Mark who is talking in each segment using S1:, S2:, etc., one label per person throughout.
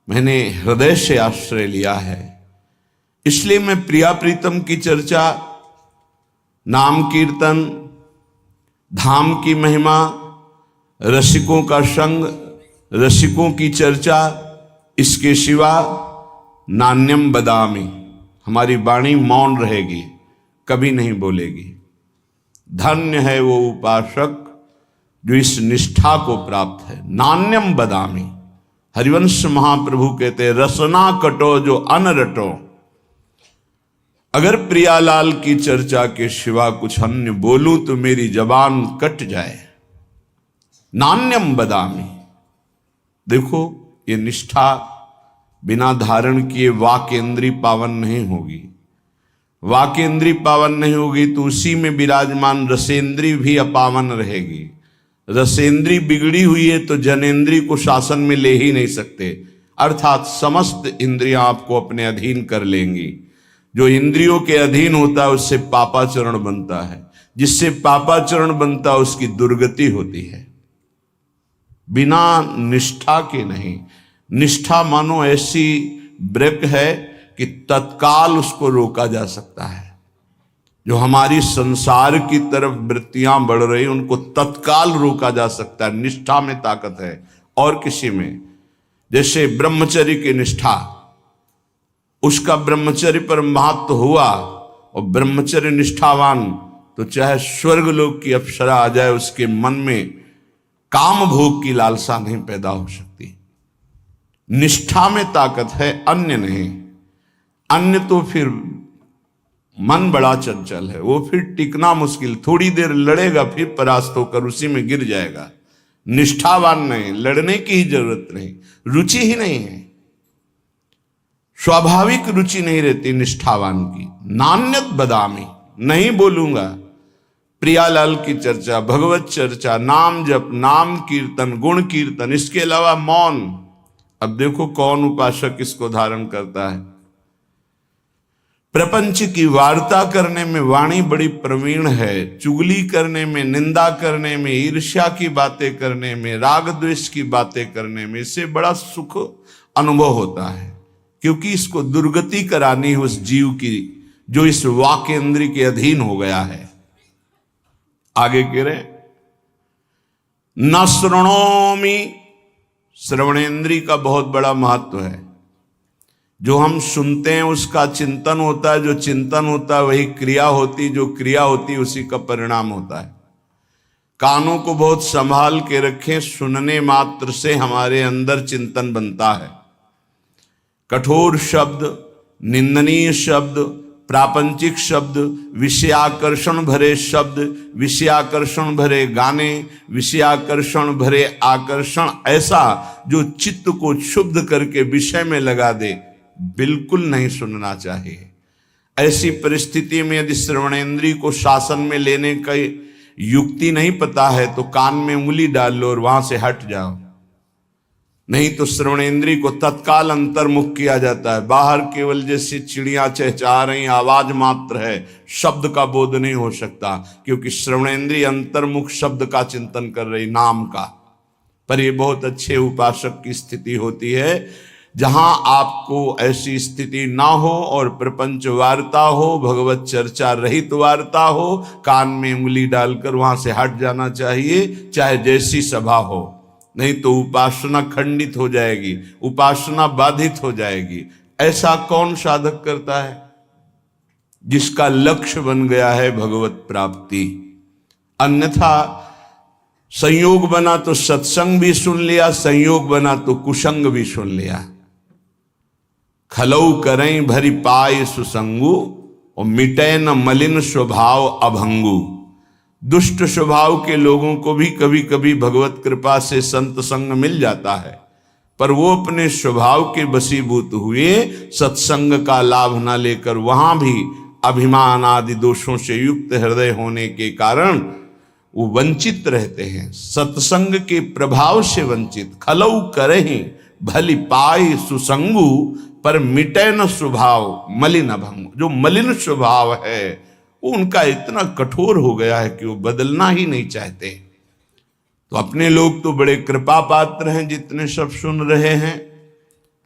S1: मैंने हृदय से आश्रय लिया है। इसलिए मैं प्रिया प्रीतम की चर्चा, नाम कीर्तन, धाम की महिमा, रसिकों का संग, रसिकों की चर्चा, इसके सिवा नान्यम बदामी, हमारी वाणी मौन रहेगी, कभी नहीं बोलेगी। धन्य है वो उपासक जो इस निष्ठा को प्राप्त है। नान्यम बदामी, हरिवंश महाप्रभु कहते हैं, रसना कटो जो अन रटो। अगर प्रियालाल की चर्चा के सिवा कुछ अन्य बोलूं तो मेरी जबान कट जाए। नान्यम बदामी, देखो ये निष्ठा बिना धारण किए वाक्येंद्री पावन नहीं होगी। वाक्येंद्री पावन नहीं होगी तो उसी में विराजमान रसेंद्री भी अपावन रहेगी। रसेंद्री बिगड़ी हुई है तो जनेंद्री को शासन में ले ही नहीं सकते, अर्थात समस्त इंद्रियां आपको अपने अधीन कर लेंगी। जो इंद्रियों के अधीन होता है उससे पापाचरण बनता है, जिससे पापाचरण बनता है उसकी दुर्गति होती है। बिना निष्ठा के नहीं। निष्ठा मानो ऐसी ब्रेक है कि तत्काल उसको रोका जा सकता है। जो हमारी संसार की तरफ वृत्तियां बढ़ रही उनको तत्काल रोका जा सकता है। निष्ठा में ताकत है और किसी में। जैसे ब्रह्मचर्य की निष्ठा, उसका ब्रह्मचर्य पर महत्व हुआ और ब्रह्मचर्य निष्ठावान तो चाहे स्वर्गलोक की अप्सरा आ जाए उसके मन में काम भोग की लालसा नहीं पैदा हो सकती। निष्ठा में ताकत है, अन्य नहीं। अन्य तो फिर मन बड़ा चंचल है, वो फिर टिकना मुश्किल, थोड़ी देर लड़ेगा फिर परास्त होकर उसी में गिर जाएगा। निष्ठावान नहीं, लड़ने की ही जरूरत नहीं, रुचि ही नहीं है, स्वाभाविक रुचि नहीं रहती निष्ठावान की। नान्यत बदामी, नहीं बोलूंगा। प्रियालाल की चर्चा, भगवत चर्चा, नाम जप, नाम कीर्तन, गुण कीर्तन, इसके अलावा मौन। अब देखो कौन उपासक इसको धारण करता है। प्रपंच की वार्ता करने में वाणी बड़ी प्रवीण है, चुगली करने में, निंदा करने में, ईर्ष्या की बातें करने में, राग द्वेष की बातें करने में, इससे बड़ा सुख अनुभव होता है। क्योंकि इसको दुर्गति करानी है उस जीव की जो इस वाक्येंद्री के अधीन हो गया है। आगे कह रहे न श्रृणोमि, श्रवणेन्द्री का बहुत बड़ा महत्व है। जो हम सुनते हैं उसका चिंतन होता है, जो चिंतन होता है वही क्रिया होती, जो क्रिया होती उसी का परिणाम होता है। कानों को बहुत संभाल के रखें, सुनने मात्र से हमारे अंदर चिंतन बनता है। कठोर शब्द, निंदनीय शब्द, प्रापंचिक शब्द, विषयाकर्षण भरे शब्द, विषयाकर्षण भरे गाने, विषयाकर्षण भरे आकर्षण, ऐसा जो चित्त को क्षुब्ध करके विषय में लगा दे, बिल्कुल नहीं सुनना चाहिए। ऐसी परिस्थिति में यदि श्रवणेन्द्रिय को शासन में लेने का युक्ति नहीं पता है तो कान में उंगली डाल लो और वहां से हट जाओ, नहीं तो श्रवणेन्द्रिय को तत्काल अंतर्मुख किया जाता है। बाहर केवल जैसे चिड़ियां चहचहा रही आवाज मात्र है, शब्द का बोध नहीं हो सकता, क्योंकि श्रवणेन्द्रिय अंतर्मुख शब्द का चिंतन कर रही, नाम का। पर ये बहुत अच्छे उपासक की स्थिति होती है जहां आपको ऐसी स्थिति ना हो और प्रपंच वार्ता हो, भगवत चर्चा रहित वार्ता हो, कान में उंगली डालकर वहां से हट जाना चाहिए, चाहे जैसी सभा हो। नहीं तो उपासना खंडित हो जाएगी, उपासना बाधित हो जाएगी। ऐसा कौन साधक करता है? जिसका लक्ष्य बन गया है भगवत प्राप्ति। अन्यथा संयोग बना तो सत्संग भी सुन लिया, संयोग बना तो कुसंग भी सुन लिया। खलऊ करें भरी पाए सुसंगु और मिटे न मलिन स्वभाव अभंगु। दुष्ट स्वभाव के लोगों को भी कभी कभी भगवत कृपा से संत संग मिल जाता है, पर वो अपने स्वभाव के वशीभूत हुए सत्संग का लाभ न लेकर वहां भी अभिमान आदि दोषों से युक्त हृदय होने के कारण वो वंचित रहते हैं, सत्संग के प्रभाव से वंचित। खलऊ करहि भली पाई सुसंगु पर मिटे न स्वभाव मलिन अभंगु। जो मलिन स्वभाव है वो उनका इतना कठोर हो गया है कि वो बदलना ही नहीं चाहते। तो अपने लोग तो बड़े कृपा पात्र हैं जितने सब सुन रहे हैं,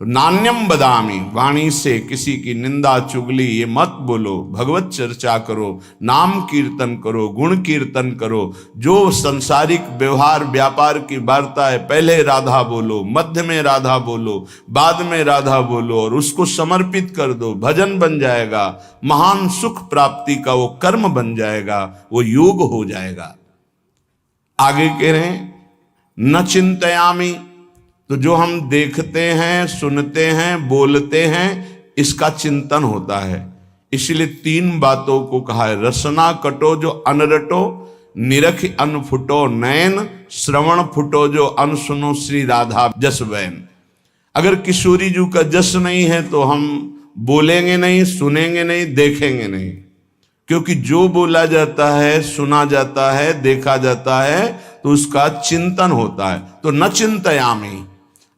S1: तो नान्यम बदामी, वाणी से किसी की निंदा चुगली ये मत बोलो, भगवत चर्चा करो, नाम कीर्तन करो, गुण कीर्तन करो। जो संसारिक व्यवहार व्यापार की वार्ता है, पहले राधा बोलो, मध्य में राधा बोलो, बाद में राधा बोलो और उसको समर्पित कर दो, भजन बन जाएगा, महान सुख प्राप्ति का वो कर्म बन जाएगा, वो योग हो जाएगा। आगे कह रहे हैं न चिंतयामी, तो जो हम देखते हैं, सुनते हैं, बोलते हैं, इसका चिंतन होता है। इसलिए 3 बातों को कहा है, रसना कटो जो अनरटो, निरख अन फुटो नैन, श्रवण फुटो जो अन सुनो श्री राधा जस बैन। अगर किशोरी जी का जस नहीं है तो हम बोलेंगे नहीं, सुनेंगे नहीं, देखेंगे नहीं, क्योंकि जो बोला जाता है, सुना जाता है, देखा जाता है तो उसका चिंतन होता है। तो न चिंतयामी,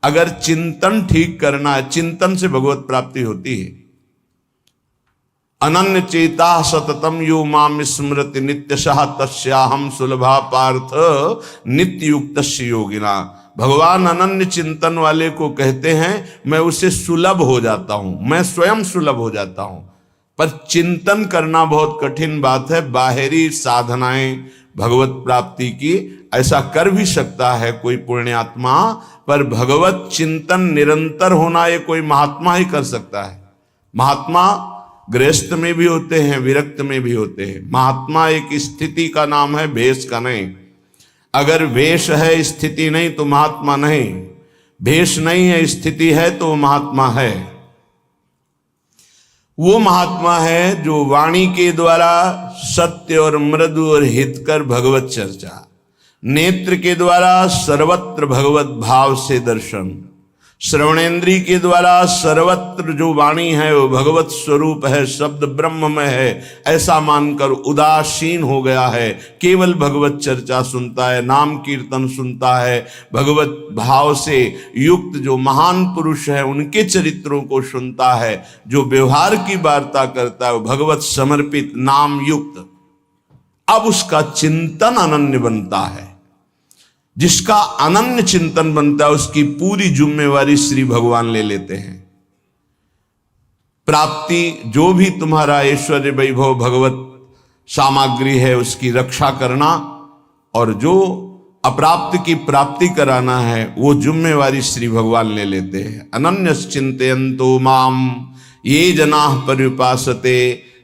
S1: अगर चिंतन ठीक करना है, चिंतन से भगवत प्राप्ति होती है। अनन्य चेता सततम यो माम स्मृति नित्यशः तस्याहम सुलभा पार्थ नित्य युक्त योगिना। भगवान अनन्य चिंतन वाले को कहते हैं मैं उसे सुलभ हो जाता हूं, मैं स्वयं सुलभ हो जाता हूं। पर चिंतन करना बहुत कठिन बात है। बाहरी साधनाएं भगवत प्राप्ति की ऐसा कर भी सकता है कोई पुण्यात्मा, पर भगवत चिंतन निरंतर होना ये कोई महात्मा ही कर सकता है। महात्मा गृहस्थ में भी होते हैं, विरक्त में भी होते हैं। महात्मा एक स्थिति का नाम है, भेष का नहीं। अगर वेश है, स्थिति नहीं तो महात्मा नहीं। भेष नहीं है, स्थिति है तो महात्मा है। वो महात्मा है जो वाणी के द्वारा सत्य और मृदु और हितकर भगवत चर्चा, नेत्र के द्वारा सर्वत्र भगवत भाव से दर्शन, श्रवणेन्द्रिय के द्वारा सर्वत्र जो वाणी है वो भगवत स्वरूप है, शब्द ब्रह्म में है, ऐसा मानकर उदासीन हो गया है, केवल भगवत चर्चा सुनता है, नाम कीर्तन सुनता है, भगवत भाव से युक्त जो महान पुरुष है उनके चरित्रों को सुनता है, जो व्यवहार की वार्ता करता है वो भगवत समर्पित नाम युक्त। अब उसका चिंतन अनन्य बनता है। जिसका अनन्य चिंतन बनता है उसकी पूरी जिम्मेवारी श्री भगवान ले लेते हैं। प्राप्ति जो भी तुम्हारा ऐश्वर्य वैभव भगवत सामग्री है उसकी रक्षा करना, और जो अप्राप्त की प्राप्ति कराना है वो जिम्मेवारी श्री भगवान ले लेते हैं। अनन्यस चिंतयन्तो माम ये जनाः पर्युपासते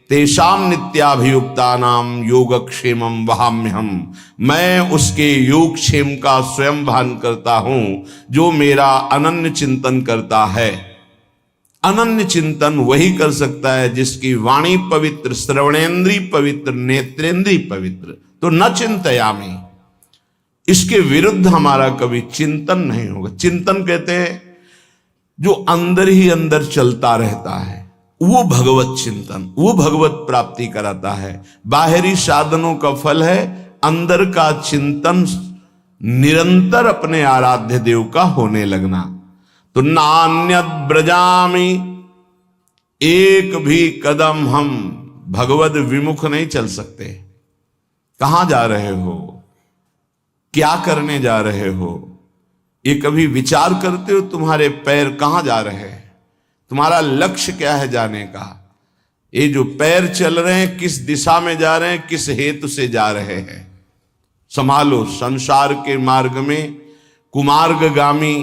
S1: तेषाम नित्याभियुक्तानाम योगक्षेमम वहाम्यहम। मैं उसके योगक्षेम का स्वयं भान करता हूं जो मेरा अनन्य चिंतन करता है। अनन्य चिंतन वही कर सकता है जिसकी वाणी पवित्र, श्रवणेन्द्रिय पवित्र, नेत्रेंद्रिय पवित्र। तो न चिंतयामी, इसके विरुद्ध हमारा कभी चिंतन नहीं होगा। चिंतन कहते हैं जो अंदर ही अंदर चलता रहता है, वो भगवत चिंतन, वो भगवत प्राप्ति कराता है। बाहरी साधनों का फल है अंदर का चिंतन, निरंतर अपने आराध्य देव का होने लगना। तो नान्यद ब्रजामी, एक भी कदम हम भगवद विमुख नहीं चल सकते। कहां जा रहे हो, क्या करने जा रहे हो, ये कभी विचार करते हो? तुम्हारे पैर कहां जा रहे हैं, तुम्हारा लक्ष्य क्या है जाने का? ये जो पैर चल रहे हैं किस दिशा में जा रहे हैं, किस हेतु से जा रहे हैं? संभालो। संसार के मार्ग में कुमार्गगामी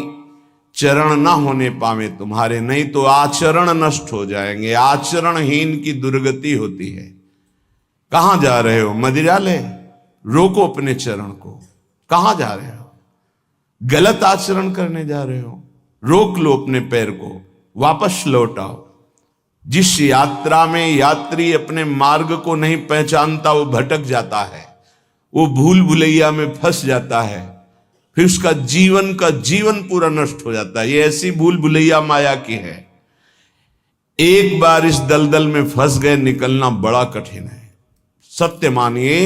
S1: चरण ना होने पावे तुम्हारे, नहीं तो आचरण नष्ट हो जाएंगे। आचरणहीन की दुर्गति होती है। कहां जा रहे हो? मदिरालय? रोको अपने चरण को। कहां जा रहे हो? गलत आचरण करने जा रहे हो? रोक लो अपने पैर को, वापस लौट आओ। जिस यात्रा में यात्री अपने मार्ग को नहीं पहचानता वो भटक जाता है, वो भूल भुलैया में फंस जाता है, फिर उसका जीवन पूरा नष्ट हो जाता है। ये ऐसी भूल भुलैया माया की है। एक बार इस दलदल में फंस गए, निकलना बड़ा कठिन है। सत्य मानिए,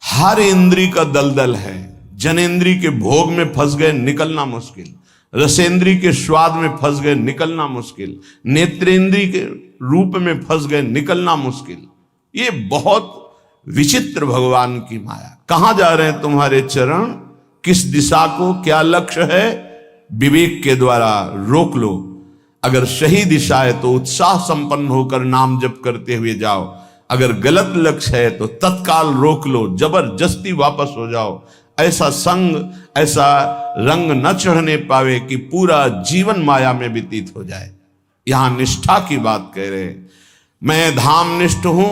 S1: हर इंद्री का दलदल है। जनेन्द्री के भोग में फंस गए, निकलना मुश्किल। रसेंद्री के स्वाद में फंस गए, निकलना मुश्किल। नेत्रेंद्री के रूप में फंस गए, निकलना मुश्किल। ये बहुत विचित्र भगवान की माया। कहां जा रहे हैं तुम्हारे चरण, किस दिशा को, क्या लक्ष्य है, विवेक के द्वारा रोक लो। अगर सही दिशा है तो उत्साह संपन्न होकर नाम जप करते हुए जाओ, अगर गलत लक्ष्य है तो तत्काल रोक लो, जबरदस्ती वापस हो जाओ। ऐसा संग, ऐसा रंग न चढ़ने पावे कि पूरा जीवन माया में व्यतीत हो जाए। यहां निष्ठा की बात कह रहे। मैं धाम निष्ठ हूं,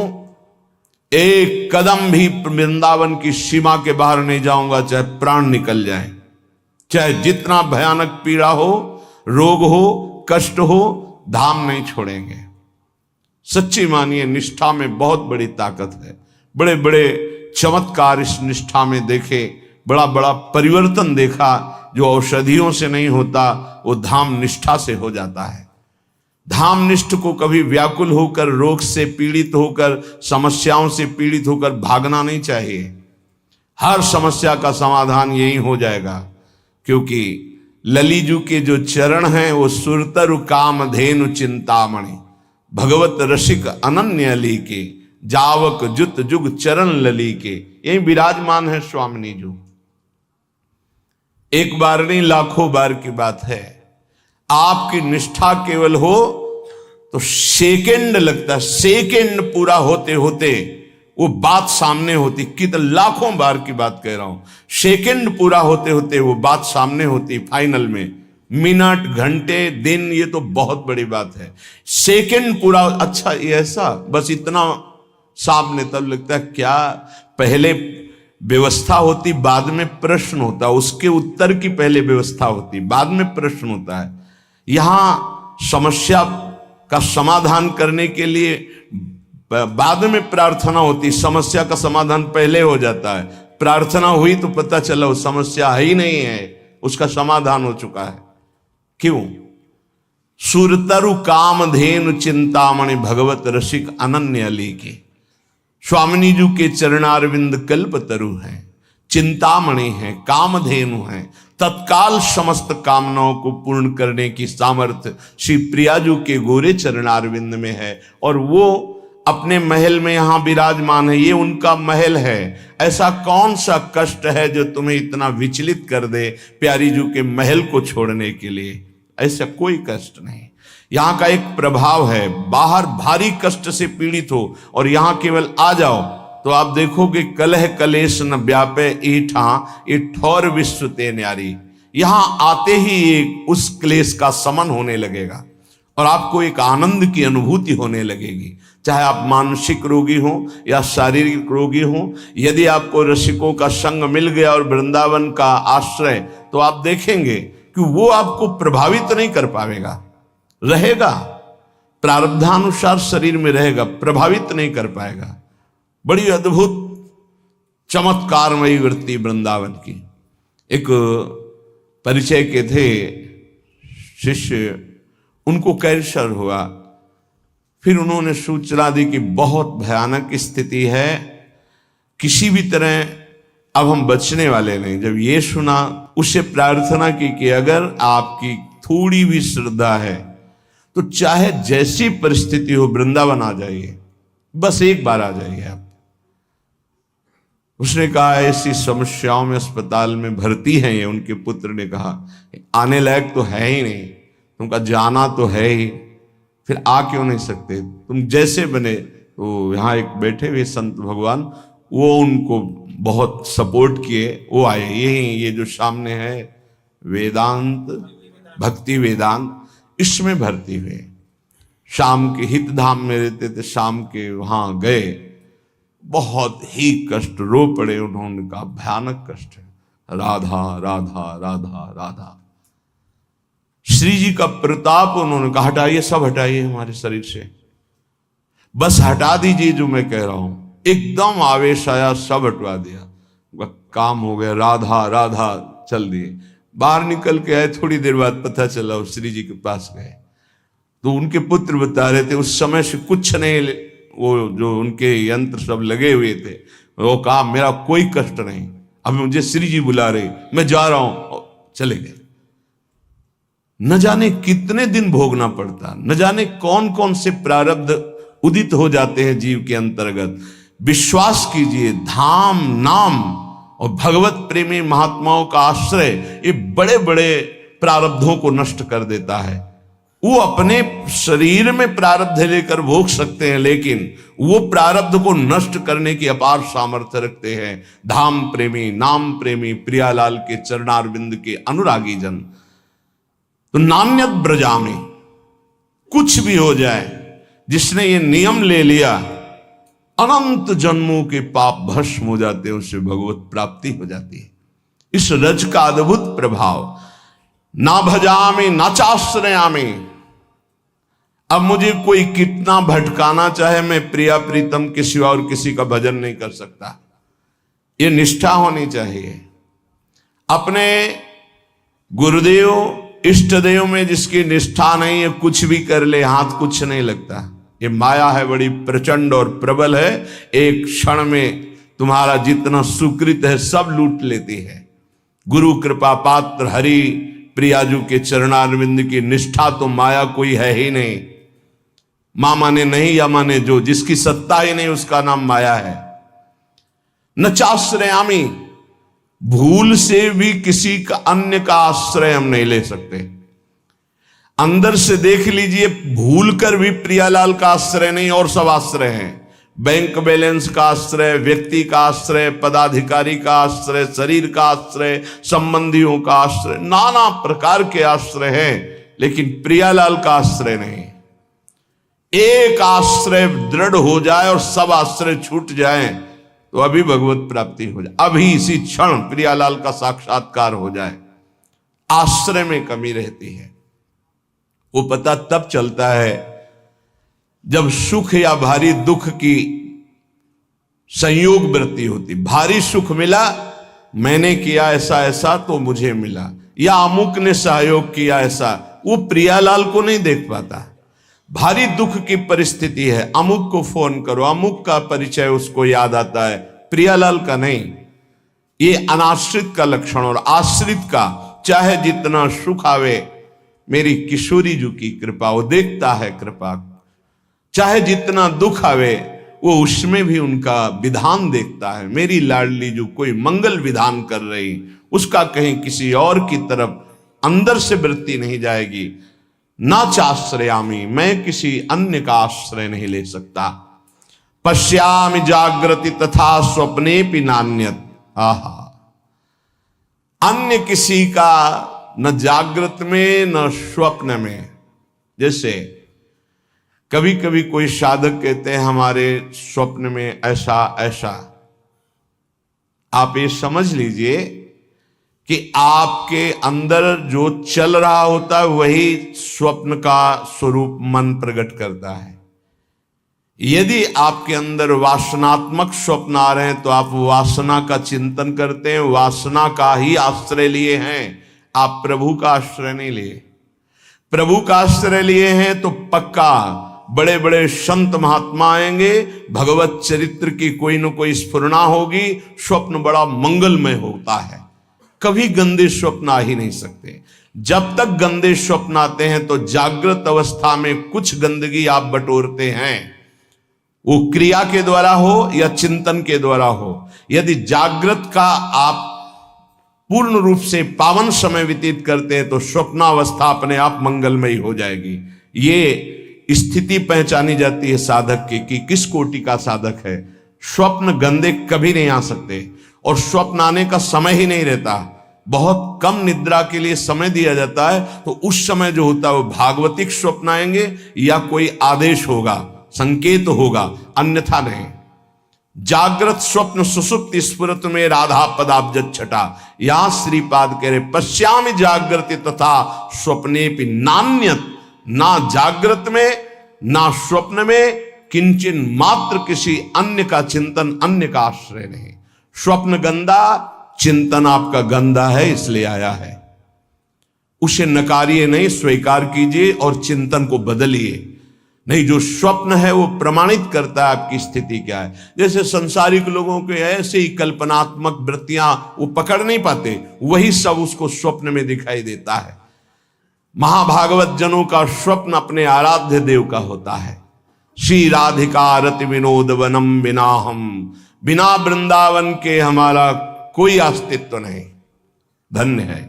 S1: एक कदम भी वृंदावन की सीमा के बाहर नहीं जाऊंगा, चाहे प्राण निकल जाए, चाहे जितना भयानक पीड़ा हो, रोग हो, कष्ट हो, धाम नहीं छोड़ेंगे। सच्ची मानिए, निष्ठा में बहुत बड़ी ताकत है। बड़े बड़े चमत्कार इस निष्ठा में देखे, बड़ा बड़ा परिवर्तन देखा। जो औषधियों से नहीं होता वो धाम निष्ठा से हो जाता है। धाम निष्ठ को कभी व्याकुल होकर, रोग से पीड़ित होकर, समस्याओं से पीड़ित होकर भागना नहीं चाहिए। हर समस्या का समाधान यही हो जाएगा, क्योंकि ललीजू के जो चरण हैं वो सुरतरु कामधेनु चिंतामणि, भगवत रसिक अनन्य अली के, जावक जुत जुग चरण लली के, यही विराजमान है स्वामिनी जी। एक बार नहीं, लाखों बार की बात है। आपकी निष्ठा केवल हो तो सेकंड लगता है, सेकंड पूरा होते होते वो बात सामने होती। कितने लाखों बार की बात कह रहा हूं, सेकंड पूरा होते होते वो बात सामने होती। फाइनल में मिनट, घंटे, दिन, ये तो बहुत बड़ी बात है। सेकंड पूरा, अच्छा ये ऐसा, बस इतना सामने, तब लगता है क्या। पहले व्यवस्था होती, बाद में प्रश्न होता, उसके उत्तर की पहले व्यवस्था होती, बाद में प्रश्न होता है। यहां समस्या का समाधान करने के लिए बाद में प्रार्थना होती, समस्या का समाधान पहले हो जाता है। प्रार्थना हुई तो पता चला वो समस्या है ही नहीं है, उसका समाधान हो चुका है। क्यों? सुरतरु कामधेनु चिंतामणि, भगवत रसिक अनन्य अली के। स्वामिनी जी के चरणारविंद कल्पतरु हैं, चिंतामणि हैं, कामधेनु हैं। तत्काल समस्त कामनाओं को पूर्ण करने की सामर्थ्य श्री प्रियाजू के गोरे चरणारविंद में है, और वो अपने महल में यहां विराजमान है। ये उनका महल है। ऐसा कौन सा कष्ट है जो तुम्हें इतना विचलित कर दे प्यारी जू के महल को छोड़ने के लिए? ऐसा कोई कष्ट नहीं। यहां का एक प्रभाव है, बाहर भारी कष्ट से पीड़ित हो और यहां केवल आ जाओ तो आप देखोगे कलह कलेश न व्यापे ईठा ये ठौर विश्व ते न्यारी। यहां आते ही एक उस क्लेश का समन होने लगेगा और आपको एक आनंद की अनुभूति होने लगेगी। चाहे आप मानसिक रोगी हो या शारीरिक रोगी हो, यदि आपको रसिकों का संग मिल गया और वृंदावन का आश्रय, तो आप देखेंगे कि वो आपको प्रभावित नहीं कर पाएगा, रहेगा प्रारब्धानुसार शरीर में रहेगा, प्रभावित नहीं कर पाएगा। बड़ी अद्भुत चमत्कारमयी वृत्ति वृंदावन की। एक परिचय के थे शिष्य, उनको कैंसर हुआ। फिर उन्होंने सूचना दी कि बहुत भयानक स्थिति है, किसी भी तरह अब हम बचने वाले नहीं। जब ये सुना, उससे प्रार्थना की कि अगर आपकी थोड़ी भी श्रद्धा है तो चाहे जैसी परिस्थिति हो वृंदावन आ जाइए, बस एक बार आ जाइए आप। उसने कहा ऐसी समस्याओं में अस्पताल में भर्ती हैं ये। उनके पुत्र ने कहा आने लायक तो है ही नहीं, तुमका जाना तो है ही, फिर आ क्यों नहीं सकते? तुम जैसे बने। तो यहाँ एक बैठे हुए संत भगवान, वो उनको बहुत सपोर्ट किए, वो आए। ये जो सामने है वेदांत, भक्ति वेदांत, इसमें भर्ती हुए। शाम के हित धाम में रहते थे, शाम के वहां गए, बहुत ही कष्ट, रो पड़े। उन्होंने कहा भयानक कष्ट है, राधा राधा राधा राधा। श्री जी का प्रताप, उन्होंने कहा हटाइए, सब हटाइए हमारे शरीर से, बस हटा दीजिए जो मैं कह रहा हूं। एकदम आवेश आया, सब हटवा दिया, काम हो गया। राधा राधा चल दिए। बाहर निकल के आए, थोड़ी देर बाद पता चला वो श्री जी के पास गए तो उनके पुत्र बता रहे थे उस समय से कुछ नहीं, वो जो उनके यंत्र सब लगे हुए थे, वो कहा मेरा कोई कष्ट नहीं, अब मुझे श्री जी बुला रहे, मैं जा रहा हूं। चले गए। न जाने कितने दिन भोगना पड़ता, न जाने कौन कौन से प्रारब्ध उदित हो जाते हैं जीव के अंतर्गत। विश्वास कीजिए, धाम, नाम और भगवत प्रेमी महात्माओं का आश्रय, ये बड़े बड़े प्रारब्धों को नष्ट कर देता है। वो अपने शरीर में प्रारब्ध लेकर भोग सकते हैं, लेकिन वो प्रारब्ध को नष्ट करने की अपार सामर्थ्य रखते हैं। धाम प्रेमी, नाम प्रेमी, प्रियालाल के चरणारविंद के अनुरागी जन। तो नान्यत ब्रजा में कुछ भी हो जाए, जिसने ये नियम ले लिया, अनंत जन्मों के पाप भस्म हो जाते हैं, उससे भगवत प्राप्ति हो जाती है। इस रज का अद्भुत प्रभाव। ना भजामि ना चाश्रयामि। अब मुझे कोई कितना भटकाना चाहे, मैं प्रिया प्रीतम के सिवा और किसी का भजन नहीं कर सकता। ये निष्ठा होनी चाहिए। अपने गुरुदेव इष्ट देव में जिसकी निष्ठा नहीं है, कुछ भी कर ले, हाथ कुछ नहीं लगता। ये माया है, बड़ी प्रचंड और प्रबल है। एक क्षण में तुम्हारा जितना सुकृत है सब लूट लेती है। गुरु कृपा पात्र हरि प्रियाजू के चरणारविंद की निष्ठा तो माया कोई है ही नहीं। मां माने नहीं या माने जो, जिसकी सत्ता ही नहीं उसका नाम माया है। न चाश्रयामी, भूल से भी किसी का अन्य का आश्रय हम नहीं ले सकते। अंदर से देख लीजिए, भूल कर भी प्रियालाल का आश्रय नहीं और सब आश्रय हैं। बैंक बैलेंस का आश्रय, व्यक्ति का आश्रय, पदाधिकारी का आश्रय, शरीर का आश्रय, संबंधियों का आश्रय, नाना प्रकार के आश्रय हैं, लेकिन प्रियालाल का आश्रय नहीं। एक आश्रय दृढ़ हो जाए और सब आश्रय छूट जाए तो अभी भगवत प्राप्ति हो जाए, अभी इसी क्षण प्रियालाल का साक्षात्कार हो जाए। आश्रय में कमी रहती है। वो पता तब चलता है जब सुख या भारी दुख की संयोग वृत्ति होती। भारी सुख मिला, मैंने किया ऐसा ऐसा तो मुझे मिला, या अमुक ने सहयोग किया ऐसा, वो प्रियालाल को नहीं देख पाता। भारी दुख की परिस्थिति है, अमुक को फोन करो, अमुक का परिचय उसको याद आता है, प्रियालाल का नहीं। ये अनाश्रित का लक्षण। और आश्रित का चाहे जितना सुख आवे, मेरी किशोरी जी की कृपा, वो देखता है कृपा। चाहे जितना दुख आवे, वो उसमें भी उनका विधान देखता है। मेरी लाडली जो कोई मंगल विधान कर रही, उसका कहीं किसी और की तरफ अंदर से वृत्ति नहीं जाएगी। ना चाश्रयामी, मैं किसी अन्य का आश्रय नहीं ले सकता। पश्यामि जागृति तथा स्वप्ने भी नान्यत। आहा, अन्य किसी का न जागृत में न स्वप्न में। जैसे कभी कभी कोई साधक कहते हैं हमारे स्वप्न में ऐसा ऐसा, आप ये समझ लीजिए कि आपके अंदर जो चल रहा होता है वही स्वप्न का स्वरूप मन प्रकट करता है। यदि आपके अंदर वासनात्मक स्वप्न आ रहे हैं तो आप वासना का चिंतन करते हैं, वासना का ही आश्रय लिए हैं, आप प्रभु का आश्रय नहीं लिए। प्रभु का आश्रय लिए हैं तो पक्का बड़े बड़े संत महात्मा आएंगे, भगवत चरित्र की कोई न कोई स्फुरना होगी, स्वप्न बड़ा मंगलमय होता है। कभी गंदे स्वप्न आ ही नहीं सकते। जब तक गंदे स्वप्न आते हैं तो जागृत अवस्था में कुछ गंदगी आप बटोरते हैं, वो क्रिया के द्वारा हो या चिंतन के द्वारा हो। यदि जागृत का आप पूर्ण रूप से पावन समय व्यतीत करते हैं तो स्वप्नावस्था अपने आप मंगलमयी हो जाएगी। ये स्थिति पहचानी जाती है साधक की कि किस कोटि का साधक है। स्वप्न गंदे कभी नहीं आ सकते और स्वप्न आने का समय ही नहीं रहता। बहुत कम निद्रा के लिए समय दिया जाता है, तो उस समय जो होता है वो भागवतिक स्वप्न आएंगे या कोई आदेश होगा, संकेत होगा, अन्यथा नहीं। जागृत स्वप्न सुसुप्ति स्फुरत में राधा पदाब्ज छटा। यहां श्रीपाद कह रहे पश्यामि जागृति तथा स्वप्ने भी नान्यत। ना जागृत में ना स्वप्न में किंचन मात्र किसी अन्य का चिंतन, अन्य का आश्रय नहीं। स्वप्न गंदा, चिंतन आपका गंदा है इसलिए आया है। उसे नकारिए नहीं, स्वीकार कीजिए और चिंतन को बदलिए। नहीं, जो स्वप्न है वो प्रमाणित करता है आपकी स्थिति क्या है। जैसे संसारिक लोगों के ऐसे ही कल्पनात्मक वृत्तियां वो पकड़ नहीं पाते, वही सब उसको स्वप्न में दिखाई देता है। महाभागवत जनों का स्वप्न अपने आराध्य देव का होता है। श्री राधिका रति विनोद वनम बिना हम, बिना वृंदावन के हमारा कोई अस्तित्व नहीं। धन्य है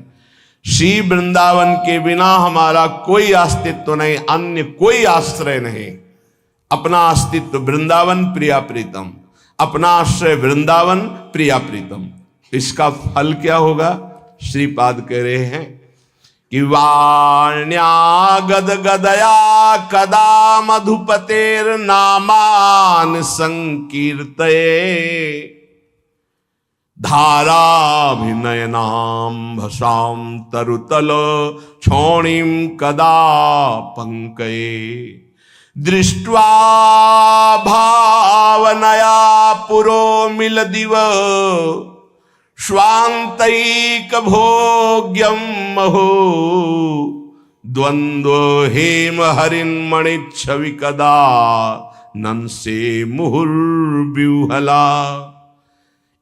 S1: श्री वृंदावन के बिना हमारा कोई अस्तित्व नहीं, अन्य कोई आश्रय नहीं। अपना अस्तित्व वृंदावन प्रिया प्रीतम, अपना आश्रय वृंदावन प्रिया प्रीतम। इसका फल क्या होगा? श्रीपाद कह रहे हैं कि वाण्या गद गदया कदा मधुपतेर नामान संकीर्तये धाराभिनयनाम भसाम तरुतल क्षोणीम कदा पंकये दृष्ट्वा भावनया पुरो मिल दिव स्वांतैक भोग्यम महो द्वंद्व हेम हरिन्मणिच्छवि कदा नंसे मुहुर्व्यूहला।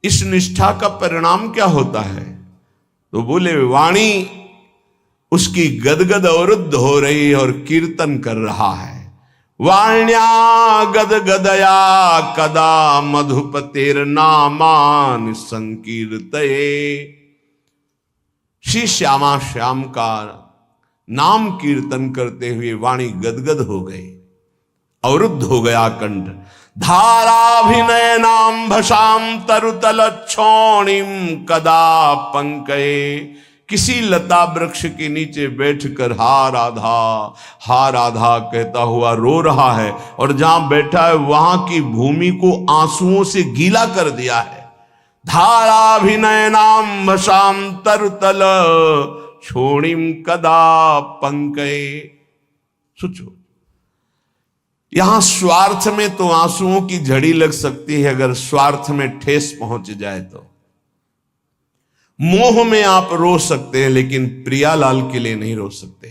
S1: इस निष्ठा का परिणाम क्या होता है? तो बोले वाणी उसकी गदगद अवरुद्ध हो रही और कीर्तन कर रहा है। वाण्या गदगदया कदा मधुपतेर नामान संकीर्तये। श्री श्यामा श्याम का नाम कीर्तन करते हुए वाणी गदगद हो गई, अवरुद्ध हो गया कंठ। धाराभिनय नाम भसाम तरुतल क्षोणिम कदा पंकये। किसी लता वृक्ष के नीचे बैठकर हा राधा कहता हुआ रो रहा है, और जहां बैठा है वहां की भूमि को आंसुओं से गीला कर दिया है। धाराभिनय नाम भसाम तरुतल क्षोणिम कदा पंकये। सोचो, यहां स्वार्थ में तो आंसुओं की झड़ी लग सकती है, अगर स्वार्थ में ठेस पहुंच जाए तो। मोह में आप रो सकते हैं, लेकिन प्रियालाल के लिए नहीं रो सकते।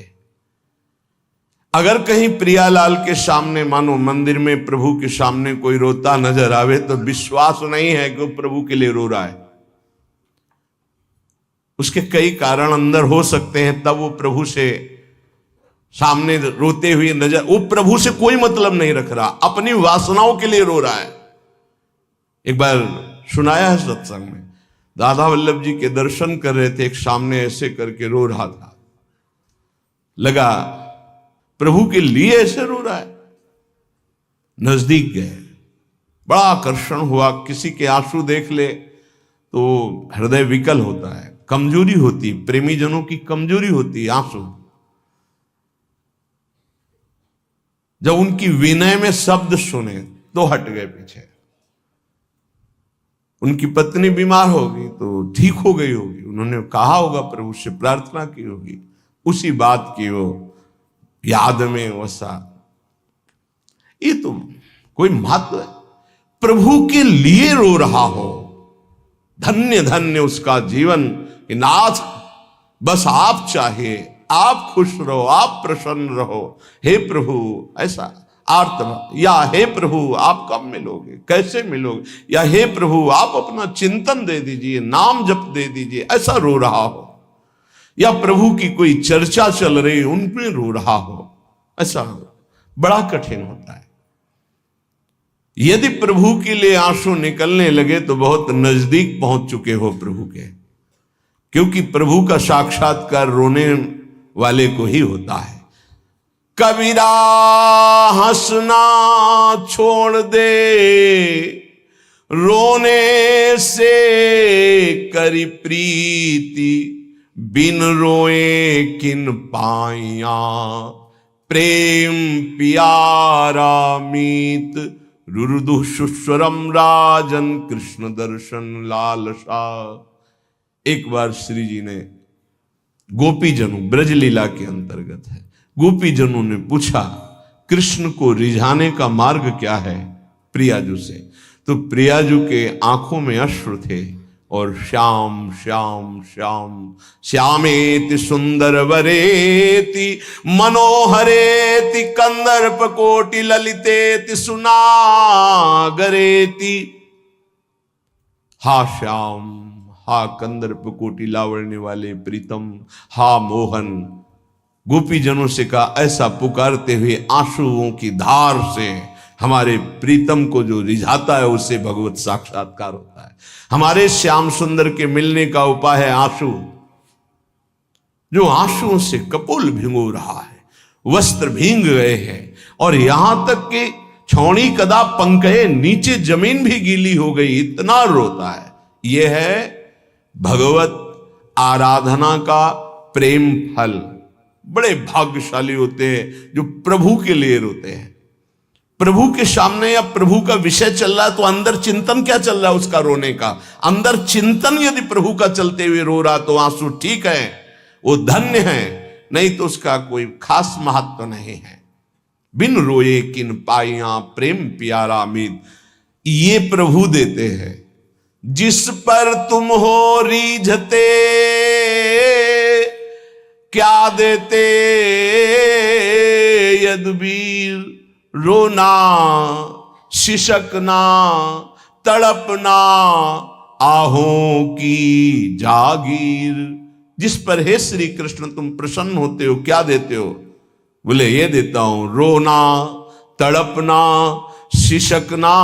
S1: अगर कहीं प्रियालाल के सामने, मानो मंदिर में प्रभु के सामने कोई रोता नजर आवे, तो विश्वास नहीं है कि वो प्रभु के लिए रो रहा है। उसके कई कारण अंदर हो सकते हैं, तब वो प्रभु से सामने रोते हुए नजर, वो प्रभु से कोई मतलब नहीं रख रहा, अपनी वासनाओं के लिए रो रहा है। एक बार सुनाया है सत्संग में, दादा वल्लभ जी के दर्शन कर रहे थे, एक सामने ऐसे करके रो रहा था। लगा प्रभु के लिए ऐसे रो रहा है। नजदीक गए, बड़ा आकर्षण हुआ। किसी के आंसू देख ले तो हृदय विकल होता है, कमजोरी होती, प्रेमी जनों की कमजोरी होती आंसू। जब उनकी विनय में शब्द सुने तो हट गए पीछे। उनकी पत्नी बीमार होगी तो ठीक हो गई होगी, उन्होंने कहा होगा, प्रभु से प्रार्थना की होगी, उसी बात की वो याद में वसा। ये तो कोई महत्व है? प्रभु के लिए रो रहा हो, धन्य धन्य उसका जीवन। नाथ बस आप चाहिए, आप खुश रहो, आप प्रसन्न रहो, हे प्रभु। ऐसा आर्त, या हे प्रभु आप कब मिलोगे, कैसे मिलोगे, या हे प्रभु आप अपना चिंतन दे दीजिए, नाम जप दे दीजिए, ऐसा रो रहा हो। या प्रभु की कोई चर्चा चल रही, उनमें रो रहा हो, ऐसा बड़ा कठिन होता है। यदि प्रभु के लिए आंसू निकलने लगे तो बहुत नजदीक पहुंच चुके हो प्रभु के, क्योंकि प्रभु का साक्षात्कार रोने वाले को ही होता है। कबीरा हंसना छोड़ दे, रोने से करी प्रीति, बिन रोए किन पाइया, प्रेम प्यारा मीत, रुरुदु सुस्वरम राजन, कृष्ण दर्शन लालसा। एक बार श्री जी ने गोपीजनों, ब्रज लीला के अंतर्गत है, गोपीजनों ने पूछा कृष्ण को रिझाने का मार्ग क्या है प्रियाजू से। तो प्रियाजू के आंखों में अश्रु थे और श्याम श्याम श्याम श्यामेति सुंदर वरेति मनोहरेति कंदर्प कोटि ललितेति सुनागरेति। हा श्याम, हा कंदर्प कोटि लावण्य वाले प्रीतम, हा मोहन। गोपीजनों से कहा, ऐसा पुकारते हुए आंसुओं की धार से हमारे प्रीतम को जो रिझाता है उससे भगवत साक्षात्कार होता है। हमारे श्याम सुंदर के मिलने का उपाय है आंसू। जो आंसुओं से कपोल भिगो रहा है, वस्त्र भींग गए हैं और यहां तक कि छौणी कदा पंखे, नीचे जमीन भी गीली हो गई, इतना रोता है। यह है भगवत आराधना का प्रेम फल। बड़े भाग्यशाली होते हैं जो प्रभु के लिए रोते हैं। प्रभु के सामने या प्रभु का विषय चल रहा है तो अंदर चिंतन क्या चल रहा है उसका रोने का? अंदर चिंतन यदि प्रभु का चलते हुए रो रहा तो आंसू ठीक है, वो धन्य है, नहीं तो उसका कोई खास महत्व नहीं है। बिन रोए किन पाइया प्रेम प्यारा मीत, ये प्रभु देते हैं। जिस पर तुम हो रीझते क्या देते यदुबीर, रोना शिशकना तड़पना आहों की जागीर। जिस पर हे श्री कृष्ण तुम प्रसन्न होते हो क्या देते हो? बोले ये देता हूं, रोना तड़पना शिशकना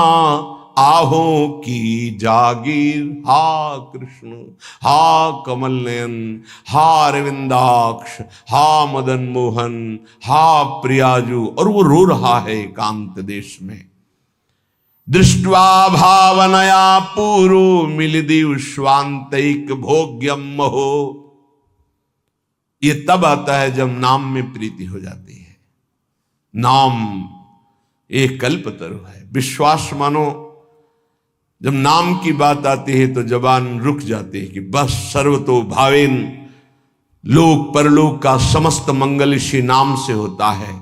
S1: आहों की जागीर। हा कृष्ण, हा कमल नयन, हा अरविंदाक्ष, हा मदन मोहन, हा प्रियाजू। और वो रो रहा है एकांत देश में। दृष्ट्वा भावनया पूरो मिलिदिव स्वांतैक भोग्यम महो। ये तब आता है जब नाम में प्रीति हो जाती है। नाम एक कल्पतरु है। विश्वास मानो जब नाम की बात आती है तो जबान रुक जाती है कि बस सर्वतो भावेन, लोक परलोक का समस्त मंगल इसी नाम से होता है।